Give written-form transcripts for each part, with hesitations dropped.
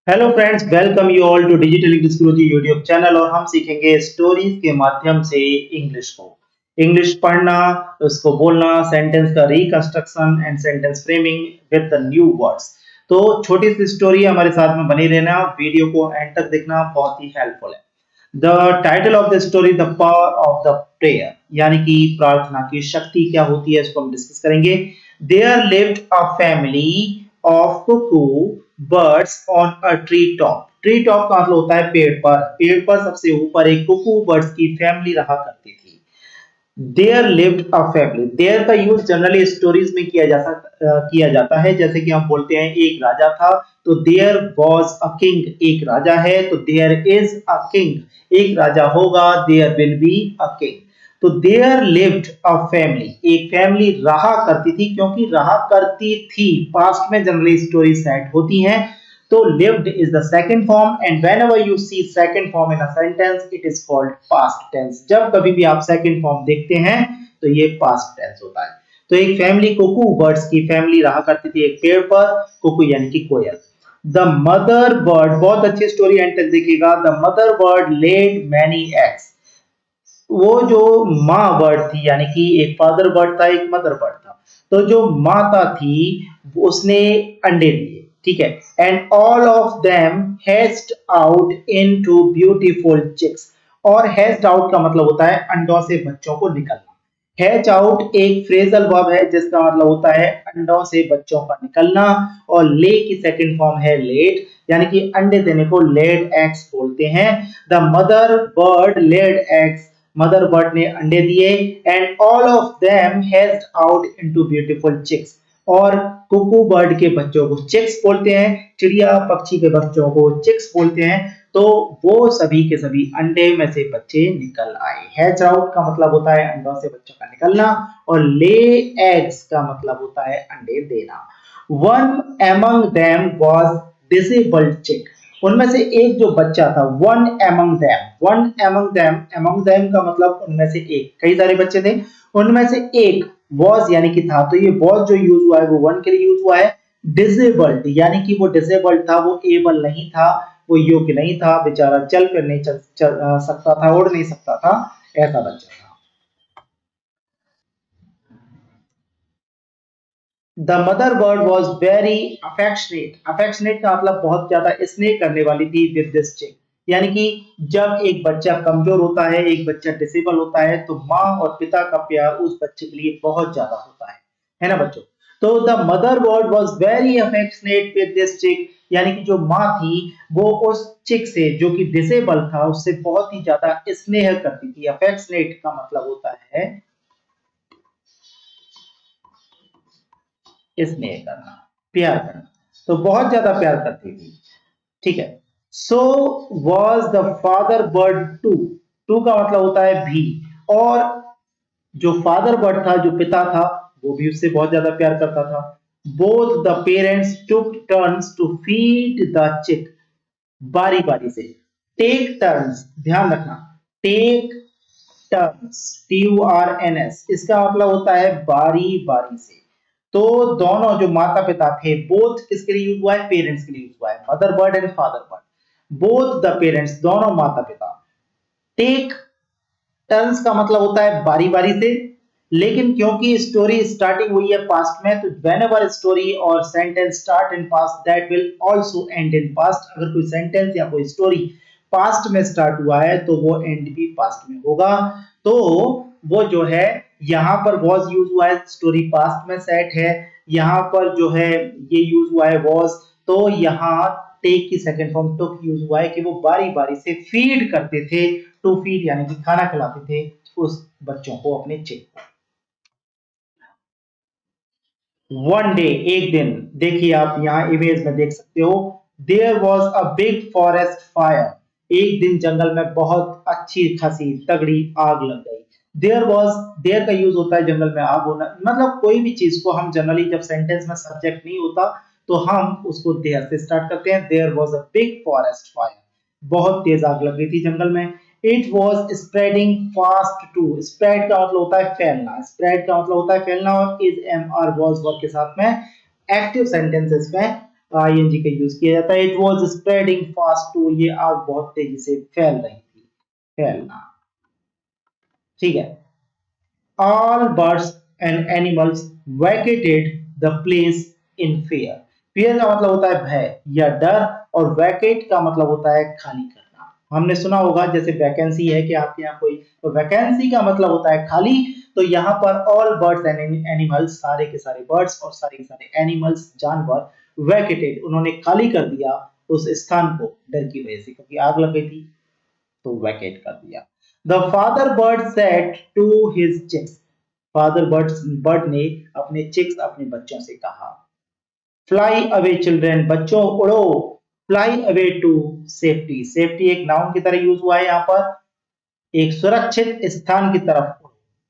Hello friends, welcome you all to digital English Guruji YouTube channel. और हम सीखेंगे stories के माध्यम से इंग्लिश को। इंग्लिश पढ़ना, उसको बोलना, सेंटेंस का reconstruction and sentence framing with the new words. तो छोटी सी स्टोरी हमारे साथ में बनी रहना, वीडियो को एंड तक देखना बहुत ही हेल्पफुल है। The title of the story the power of the prayer, यानी कि प्रार्थना की शक्ति क्या होती है, इसको हम डिस्कस करेंगे। There lived a family of cuckoo birds on a tree top. Tree top का मतलब होता है पेड़ पर। पेड़ पर सबसे ऊपर एक कुकू बर्ड्स की फैमिली रहा करती थी। There lived a family. There का यूज जनरली स्टोरीज में किया जाता है। जैसे कि हम बोलते हैं एक राजा था, तो देयर वॉज अ किंग। एक राजा है तो देयर इज अ किंग। एक राजा होगा, there will be a king. तो देयर लिव्ड अ फैमिली, एक फैमिली रहा करती थी। क्योंकि रहा करती थी, पास्ट में जनरली स्टोरी सेट होती हैं। तो lived is the second form, and whenever you see second form in a sentence it is called past tense। जब कभी भी आप second form देखते हैं तो ये past tense होता है। तो एक फैमिली, कुकू बर्ड्स की फैमिली रहा करती थी एक पेड़ पर। कुकू यानी कि कोयल। द मदर बर्ड, बहुत अच्छी स्टोरी एंड तक देखिएगा। The mother bird laid many eggs. वो जो माँ बर्ड थी, यानी कि एक फादर बर्ड था, एक मदर बर्ड था। तो जो माता थी उसने अंडे दिए, ठीक है। And all of them hatched out into beautiful chicks. और हैच्ड आउट का मतलब होता है अंडों से बच्चों को निकलना। हैच आउट एक फ्रेजल वर्ब है जिसका मतलब होता है अंडों से बच्चों का निकलना। और ले की सेकंड फॉर्म है लेड, यानी कि अंडे देने को लेड एग्स बोलते हैं। The mother bird laid eggs, mother bird ने अंडे दिए। And all of them hatched out into beautiful chicks. और कुकू बर्ड के बच्चों को चिक्स बोलते हैं, चिड़िया पक्षी के बच्चों को चिक्स बोलते हैं। तो वो सभी के सभी अंडे में से बच्चे निकल आए। हैच आउट का मतलब होता है अंडों से बच्चों का निकलना, और ले एग्स का मतलब होता है अंडे देना। One among them was disabled चिक। उनमें से एक जो बच्चा था, one among them, one among them, among them का मतलब उनमें से एक, कई सारे बच्चे थे, उनमें से एक वॉज यानी कि था। तो ये वॉज जो यूज हुआ है वो वन के लिए यूज हुआ है। डिसेबल्ड यानी कि वो डिसेबल्ड था, वो एबल नहीं था, वो योग्य नहीं था, बेचारा चल फिर नहीं सकता था, उड़ नहीं सकता था, ऐसा बच्चा था। The mother bird was very affectionate. Affectionate का मतलब बहुत ज्यादा स्नेह करने वाली थी विद दिस चिक। यानी कि जब एक बच्चा कमजोर होता है, एक बच्चा डिसेबल होता है, तो माँ और पिता का प्यार उस बच्चे के लिए बहुत ज्यादा होता है ना बच्चों। तो the mother bird was very affectionate with this चिक, यानी कि जो माँ थी वो उस चिक से, जो कि डिसेबल था, उससे बहुत ही ज्यादा स्नेह करती थी। अफेक्शनेट का मतलब होता है स्नेह करना, प्यार करना। तो बहुत ज्यादा प्यार करती थी, ठीक है। So was the father bird too. Too का मतलब होता है भी। और जो फादर बर्ड था, जो पिता था, वो भी उससे बहुत ज्यादा प्यार करता था। Both the parents took turns to feed the chick. बारी बारी से। टेक टर्न्स, ध्यान रखना, टेक टर्न्स, TURNS, इसका मतलब होता है बारी बारी से। तो दोनों जो माता पिता थे, बोथ किसके लिए यूज हुआ है, पेरेंट्स के लिए यूज हुआ है, mother bird and father bird. Both the parents, दोनों माता पिता। टेक टर्न्स का मतलब होता है बारी बारी से। लेकिन क्योंकि स्टोरी स्टार्टिंग हुई है पास्ट में, तो व्हेनेवर स्टोरी और sentence start in past that will also and in past. अगर कोई सेंटेंस या कोई स्टोरी पास्ट में स्टार्ट हुआ है तो वो एंड भी पास्ट में होगा। तो वो जो है, यहाँ पर वॉज यूज हुआ है, स्टोरी पास्ट में सेट है। यहाँ पर जो है ये यूज हुआ है वॉज। तो यहाँ टेक की सेकंड फॉर्म टुक यूज हुआ है कि वो बारी बारी से फीड करते थे। टू फीड यानी कि खाना खिलाते थे उस बच्चों को, अपने चिक को। वन डे, एक दिन। देखिए आप यहाँ इमेज में देख सकते हो, there was a big forest fire. एक दिन जंगल में बहुत अच्छी खासी तगड़ी आग लग गई। देयर वॉज, देयर का यूज होता है जंगल में आग होना, मतलब कोई भी चीज को हम जनरली जब सेंटेंस में सब्जेक्ट नहीं होता तो हम उसको देयर से स्टार्ट करते हैं। There was a big forest fire, बहुत तेज आग लग गई थी जंगल में। It was spreading fast too. Spread का मतलब होता है फैलना, स्प्रेड का मतलब होता है फैलना। और is am are was verb के साथ में एक्टिव सेंटेंसेस में आईएनजी का यूज किया जाता है। It was spreading fast too, ये आग बहुत तेजी से फैल रही थी, फैलना, ठीक है। All birds and animals vacated the place in fear। fear का मतलब होता है भय या डर, और वैकेट का मतलब होता है खाली करना। हमने सुना होगा जैसे वैकेंसी है कि आपके यहाँ कोई, तो वैकेंसी का मतलब होता है खाली। तो यहाँ पर ऑल बर्ड्स एंड एनिमल्स, सारे के सारे बर्ड्स और सारे के सारे एनिमल्स, जानवर, वैकेटेड, उन्होंने खाली कर दिया उस स्थान को डर की वजह से, क्योंकि आग लग गई थी, तो वैकेट कर दिया। The father bird said to his chicks. Father bird ने अपने चिक्स, अपने बच्चों से कहा, फ्लाई अवे चिल्ड्रन, बच्चों उड़ो, fly away to safety. Safety एक नाउन की तरह यूज हुआ है यहाँ पर, एक सुरक्षित स्थान की तरफ।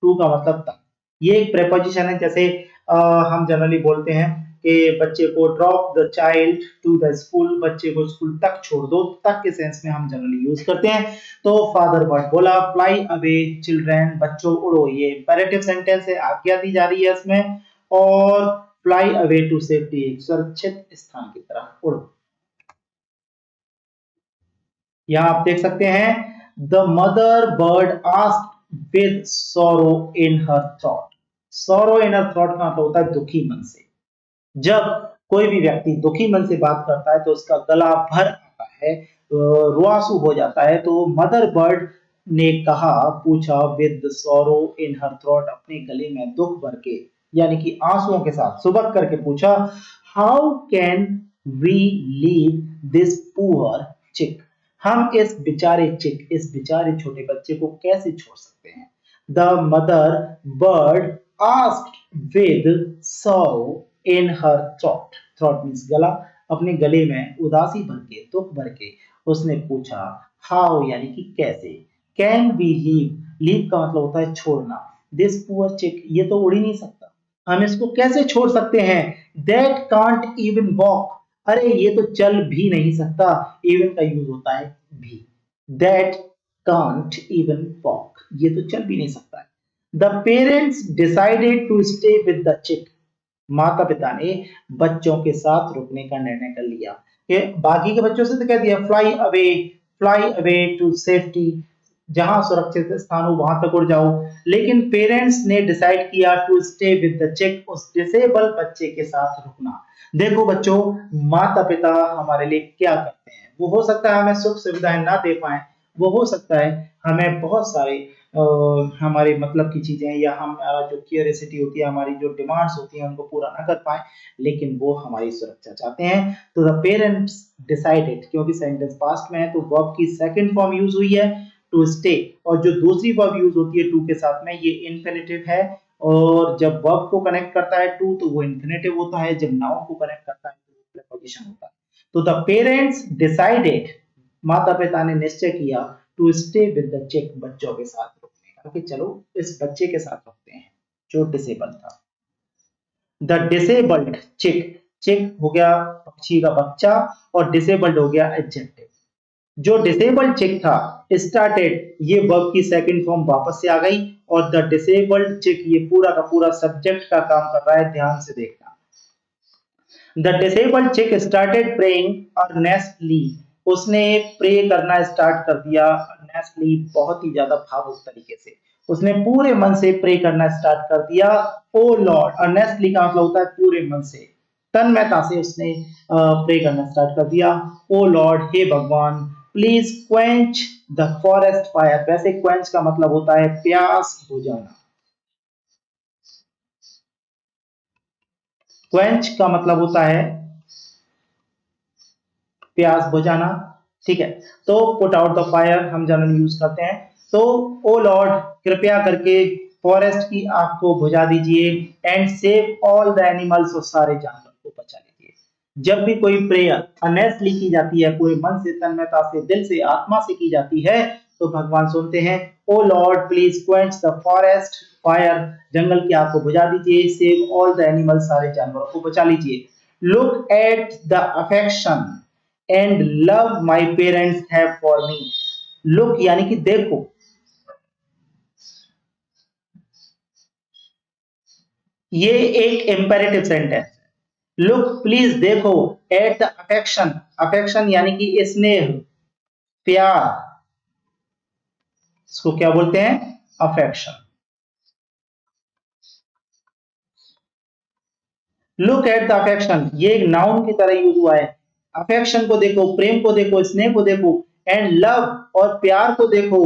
टू का मतलब तक, ये एक प्रेपोजिशन है। जैसे हम जनरली बोलते हैं कि बच्चे को drop the child to the school, बच्चे को स्कूल तक छोड़ दो, तक के सेंस में हम जनरली यूज करते हैं। तो फादर बर्ड बोला फ्लाई अवे चिल्ड्रन, बच्चों उड़ो, ये इंपेरेटिव सेंटेंस है, आज्ञा दी जा रही है इसमें। और फ्लाई अवे टू सेफ्टी, एक सुरक्षित स्थान की तरफ उड़ो। यहां आप देख सकते हैं, the mother bird asked with सोरो इन हर थॉट। सोरो इन हर थॉट का मतलब होता है दुखी मन से। जब कोई भी व्यक्ति दुखी मन से बात करता है तो उसका गला भर आता है, रुआंसू हो जाता है। तो मदर बर्ड ने कहा, पूछा, विद सोरो इन हर थ्रोट, अपने गले में दुख भर के, यानी कि आंसुओं के साथ सुबक करके पूछा, how can we leave this poor chick. हम इस बेचारे चिक, इस बेचारे छोटे बच्चे को कैसे छोड़ सकते हैं। The mother bird asked with sorrow in her throat। throat means गला, अपने गले में उदासी भर के, दुख भर के उसने पूछा, हाउ यानी कि कैसे, कैन वी लीव, लीव का मतलब होता है छोड़ना, दिस पुअर चिक, ये तो उड़ ही नहीं सकता, हम इसको कैसे छोड़ सकते हैं। दैट कांट इवन वॉक, अरे ये तो चल भी नहीं सकता, इवन का यूज होता है भी। दैट कांट इवन वॉक, ये तो चल भी नहीं सकता है। The parents decided to stay with the chick. माता पिता ने बच्चों के साथ रुकने का निर्णय कर लिया। कि बाकी के बच्चों से तो कह दिया फ्लाई अवे टू सेफ्टी, जहां सुरक्षित स्थान हो वहां तक उड़ जाओ, लेकिन पेरेंट्स ने डिसाइड किया टू स्टे विद द चिक, उस डिसेबल बच्चे के साथ रुकना। देखो बच्चों, माता पिता हमारे लिए क्या करते हैं, वो हो सकता है हमें सुख सुविधाएं ना दे पाए, वो हो सकता है हमें बहुत सारे हमारे मतलब की चीजें, या हमारा जो क्यूरियोसिटी होती है, हमारी जो डिमांड्स होती हैं उनको पूरा ना कर पाए, लेकिन वो हमारी सुरक्षा चाहते हैं। तो द पेरेंट्स डिसाइडेड, क्योंकि सेंटेंस पास्ट में है तो वर्ब की सेकंड फॉर्म यूज हुई है टू स्टे, और जो दूसरी वर्ब यूज होती है टू के साथ में, ये इन्फिनिटिव है। और जब वर्ब को कनेक्ट करता है टू तो वो इन्फिनिटिव होता है, जब नाउन को कनेक्ट करता है तो प्रीपोजिशन होता है। तो द पेरेंट्स डिसाइडेड, माता पिता ने निश्चय किया, टू स्टे विद द चिक, बच्चों के साथ रुकने का, कि चलो इस बच्चे के साथ रुकते हैं जो डिसेबल था। द डिसेबल्ड चिक, चिक हो गया पक्षी का बच्चा, और डिसेबल्ड हो गया एडजेक्टिव। जो डिसेबल्ड चिक था, स्टार्टेड, ये वर्ब की सेकंड फॉर्म वापस से आ गई, और द डिसेबल्ड चिक ये पूरा का पूरा सब्जेक्ट का काम कर रहा है, ध्यान से देखना। द डिसेबल्ड चिक स्टार्टेड प्रेइंग अर्नेस्टली, उसने प्रे करना स्टार्ट कर दिया अर्नेस्टली, बहुत ही ज्यादा भावुक तरीके से, उसने पूरे मन से प्रे करना स्टार्ट कर दिया। ओ लॉर्ड, अर्नेस्टली का मतलब होता है पूरे मन से, तन्मयता से उसने प्रे करना स्टार्ट कर दिया। ओ लॉर्ड, हे भगवान, please quench the forest fire. वैसे क्वेंच का मतलब होता है प्यास बुझाना, क्वेंच का मतलब होता है प्यास बुझाना, ठीक है। तो पुट आउट द फायर हम जनरली यूज करते हैं। तो ओ लॉर्ड, कृपया करके फॉरेस्ट की आग को बुझा दीजिए, and save all the animals, और सारे जानवर को बचा लीजिए। जब भी कोई प्रेयर अनेस्टली की जाती है, पूरे मन से, तन्मयता से, दिल से, आत्मा से की जाती है, तो भगवान सुनते हैं। Oh lord please quench the forest fire, जंगल की आग को बुझा दीजिए, सेव ऑल द एनिमल्स, सारे जानवरों को बचा लीजिए। Look at the affection and love my parents have for me. Look यानी कि देखो, ये एक इंपेरेटिव सेंटेंस। लुक प्लीज देखो, एट द अफेक्शन, अफेक्शन यानी कि स्नेह, प्यार, इसको क्या बोलते हैं? Affection. Look at the affection, ये एक नाउन की तरह यूज हुआ है। अफेक्शन को देखो, प्रेम को देखो, स्नेह को देखो, एंड लव और प्यार को देखो।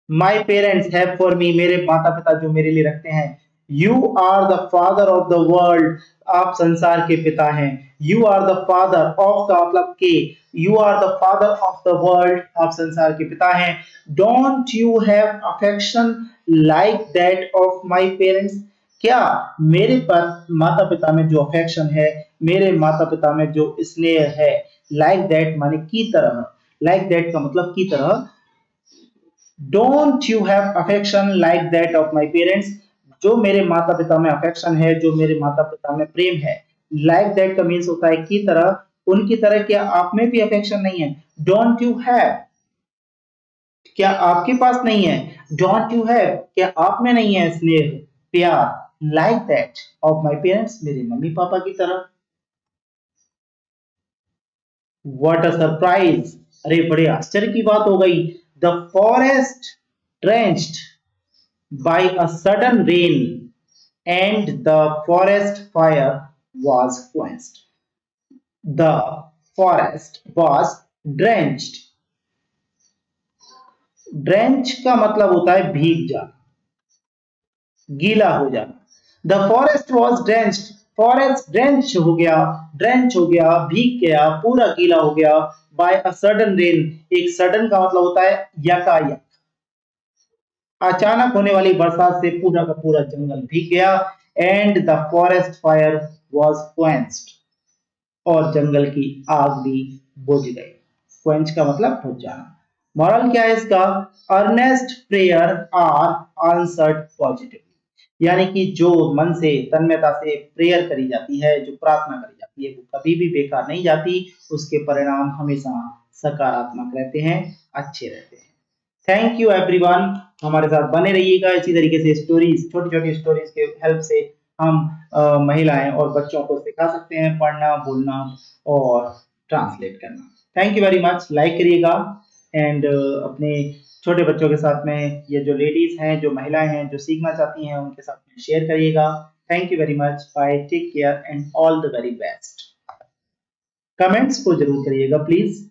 My parents have for me, मेरे माता पिता जो मेरे लिए रखते हैं। You are the father of the world, आप संसार के पिता हैं। You are the father of का मतलब के, you are the father of the world, आप संसार के पिता हैं। Don't you have affection like that of my parents, क्या मेरे पास माता पिता में जो अफेक्शन है, मेरे माता पिता में जो स्नेह है, लाइक दैट माने की तरह, लाइक दैट का मतलब की तरह। Don't you have affection like that of my parents, जो मेरे माता पिता में अफेक्शन है, जो मेरे माता पिता में प्रेम है। लाइक दैट का मीन्स होता है की तरह, उनकी तरह। क्या आप में भी अफेक्शन नहीं है? डोंट यू हैव, क्या आपके पास नहीं है? डोंट यू हैव, क्या आप में नहीं है स्नेह, प्यार, like that of my parents, मेरे मम्मी पापा की तरह। व्हाट अ सरप्राइज, अरे बड़े आश्चर्य की बात हो गई। The forest drenched by a sudden rain and the forest fire was quenched. The forest was drenched. Drench का मतलब होता है भीग जाना, गीला हो जाना। The forest was drenched, forest drench हो गया, ड्रेंच हो गया, भीग गया, पूरा गीला हो गया। बाय अ सडन रेन, एक सडन का मतलब होता है यकायक, अचानक होने वाली बरसात से पूरा का पूरा जंगल भीग गया। And the forest fire was quenched, और जंगल की आग भी बुझ गई। क्वेंच का मतलब बुझ जाना। मॉरल क्या है इसका? Earnest prayer are answered positively, यानी कि जो मन से तन्मयता से प्रेयर करी जाती है, जो प्रार्थना करी जाती है, वो कभी भी बेकार नहीं जाती, उसके परिणाम हमेशा सकारात्मक रहते हैं, अच्छे रहते हैं। थैंक यू एवरीवन, हमारे साथ बने रहिएगा। इसी तरीके से स्टोरीज, छोटी छोटी स्टोरीज के हेल्प से हम महिलाएं और बच्चों को सिखा सकते हैं पढ़ना, बोलना और ट्रांसलेट करना। Thank you very much, like करिएगा एंड अपने छोटे बच्चों के साथ में, ये जो लेडीज हैं, जो महिलाएं हैं, जो सीखना चाहती हैं, उनके साथ में शेयर करिएगा। Thank you very much, bye, take care and all the very best. Comments को जरूर करिएगा प्लीज।